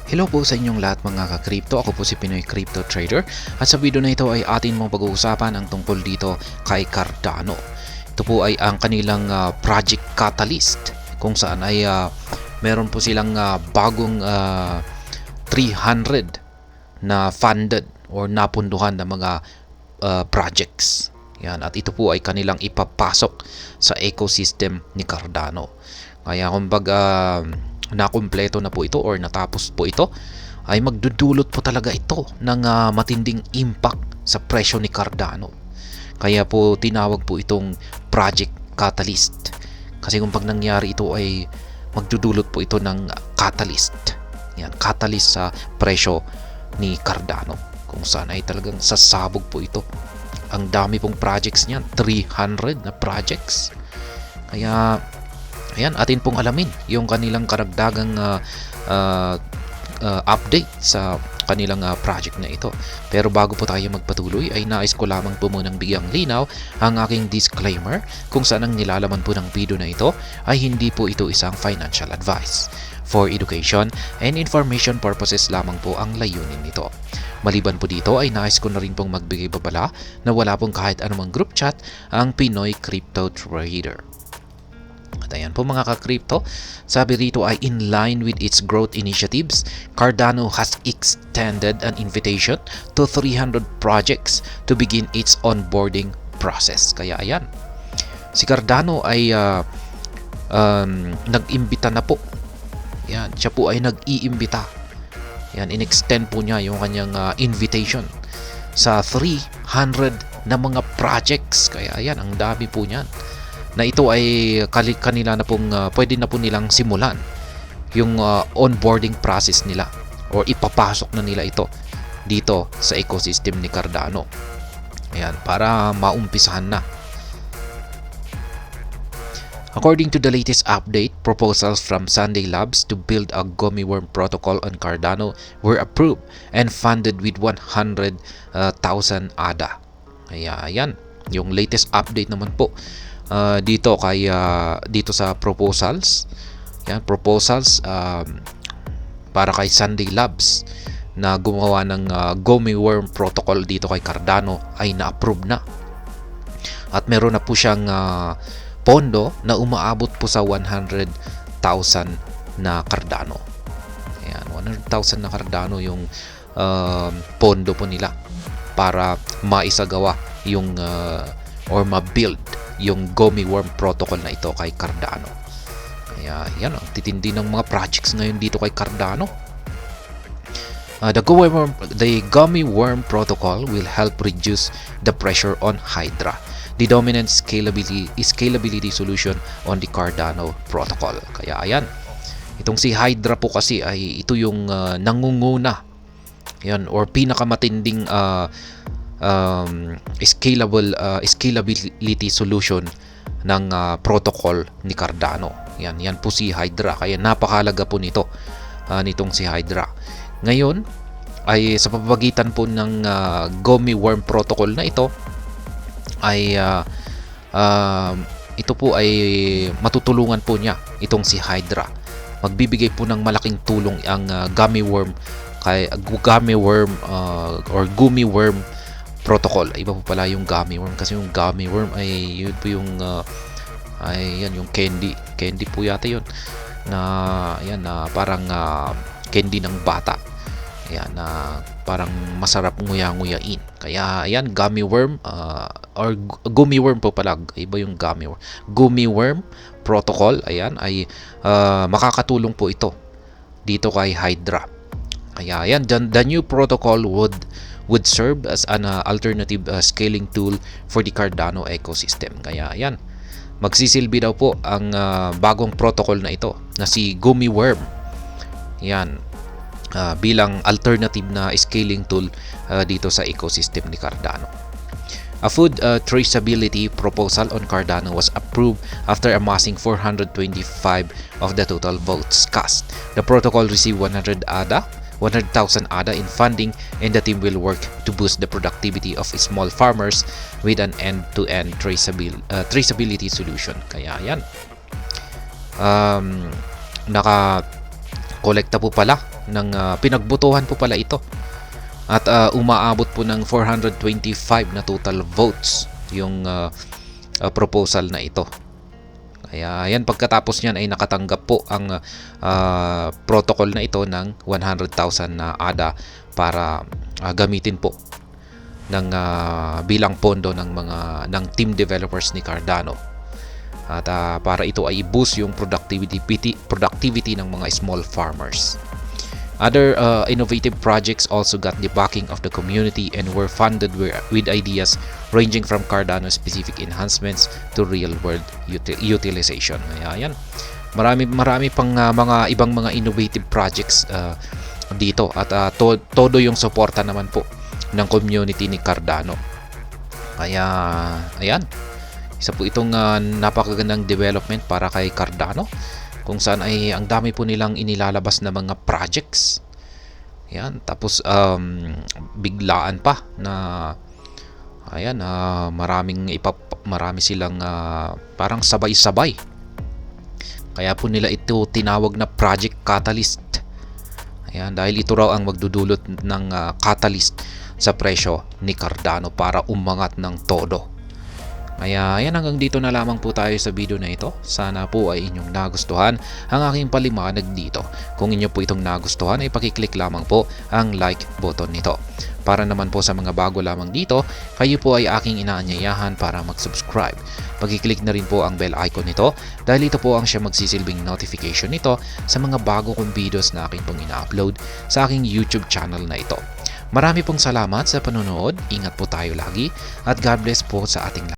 Hello po sa inyong lahat mga ka-crypto. Ako po si Pinoy Crypto Trader at sa video na ito ay atin mong pag-uusapan ang tungkol dito kay Cardano. Ito po ay ang kanilang Project Catalyst kung saan ay meron po silang bagong 300 na funded or napunduhan na mga projects. Yan, at ito po ay kanilang ipapasok sa ecosystem ni Cardano. Kaya kumbaga nakumpleto na po ito or natapos po ito, ay magdudulot po talaga ito ng matinding impact sa presyo ni Cardano. Kaya po tinawag po itong Project Catalyst. Kasi kung pag nangyari ito ay magdudulot po ito ng catalyst. Yan, catalyst sa presyo ni Cardano. Kung saan ay talagang sasabog po ito. Ang dami pong projects niyan, 300 na projects. Kaya ayan, atin pong alamin yung kanilang karagdagang update sa kanilang project na ito. Pero bago po tayo magpatuloy ay nais ko lamang po munang bigyang linaw ang aking disclaimer kung saan ang nilalaman po ng video na ito ay hindi po ito isang financial advice. For education and information purposes lamang po ang layunin nito. Maliban po dito ay nais ko na rin pong magbigay babala na wala pong kahit anumang group chat ang Pinoy Crypto Trader. At ayan po mga ka-crypto, sabi rito ay in line with its growth initiatives, Cardano has extended an invitation to 300 projects to begin its onboarding process. Kaya ayan, si Cardano ay nag-imbita na po. Yan, siya po ay nag-iimbita. Yan, in-extend po niya yung kanyang invitation sa 300 na mga projects. Kaya ayan, ang dami po niyan. Na ito ay kanila na pong pwede na po nilang simulan yung onboarding process nila or ipapasok na nila ito dito sa ecosystem ni Cardano. Ayan, para maumpisahan na. According to the latest update, proposals from Sunday Labs to build a gummy worm protocol on Cardano were approved and funded with 100,000 ADA. Kaya ayan, yung latest update naman po dito kay dito sa proposals. Yan, proposals para kay Sunday Labs na gumawa ng gummy worm protocol dito kay Cardano ay na-approve na. At meron na po siyang pondo na umaabot po sa 100,000 na Cardano. Ayan, 100,000 na Cardano yung pondo po nila para maisagawa yung or ma-build yung gummy worm protocol na ito kay Cardano. Kaya yan, ang titindi ng mga projects ngayon dito kay Cardano. The gummy worm protocol will help reduce the pressure on Hydra, the dominant scalability solution on the Cardano protocol. Kaya ayan, itong si Hydra po kasi ay ito yung nangunguna yan or pinakamatinding scalability solution ng protocol ni Cardano. Yan po si Hydra. Kaya napakahalaga po nito nitong si Hydra. Ngayon ay sa pamamagitan po ng gummy worm protocol na ito ay ito po ay matutulungan po niya itong si Hydra. Magbibigay po ng malaking tulong ang gummy worm or gummy worm protocol. Iba po pala yung gummy worm kasi yung gummy worm ay yun po yung ay yan yung candy po yata yun na yan na parang candy ng bata. Ayan, parang masarap nguya-nguyain. Kaya ayan, gummy worm or gummy worm po pala. Iba yung gummy worm. Gummy worm protocol, ayan, ay makakatulong po ito dito kay Hydra. Kaya ayan, the new protocol would serve as an alternative scaling tool for the Cardano ecosystem. Kaya ayan, magsisilbi daw po ang bagong protocol na ito na si Gummy Worm. Yan, bilang alternative na scaling tool dito sa ecosystem ni Cardano. A food traceability proposal on Cardano was approved after amassing 425 of the total votes cast. The protocol received 100,000 ADA in funding, and the team will work to boost the productivity of small farmers with an end-to-end traceability solution. Kaya yan, kolekta po pala ng pinagbotohan po pala ito. At umaabot po ng 425 na total votes yung proposal na ito. Kaya yan, pagkatapos niyan ay nakatanggap po ang protocol na ito ng 100,000 na ADA para gamitin po ng bilang pondo ng team developers ni Cardano. At para ito ay i-boost yung productivity ng mga small farmers. Other innovative projects also got the backing of the community and were funded with ideas ranging from Cardano-specific enhancements to real-world utilization. Ayan. Marami pang mga ibang mga innovative projects dito at todo yung suporta naman po ng community ni Cardano. Kaya ayan. Isa po itong napakagandang development para kay Cardano, kung saan ay ang dami po nilang inilalabas na mga projects. Ayan, tapos biglaan pa na ayan, marami silang parang sabay-sabay. Kaya po nila ito tinawag na Project Catalyst. Ayan, dahil ito raw ang magdudulot ng catalyst sa presyo ni Cardano para umangat ng todo. Kaya yan, hanggang dito na lamang po tayo sa video na ito. Sana po ay inyong nagustuhan ang aking paliwanag dito. Kung inyo po itong nagustuhan ay pakiclick lamang po ang like button nito. Para naman po sa mga bago lamang dito, kayo po ay aking inaanyayahan para mag-subscribe. Pakiclick na rin po ang bell icon nito dahil ito po ang siya magsisilbing notification nito sa mga bago kong videos na aking pong ina-upload sa aking YouTube channel na ito. Marami pong salamat sa panonood. Ingat po tayo lagi at God bless po sa ating lahat.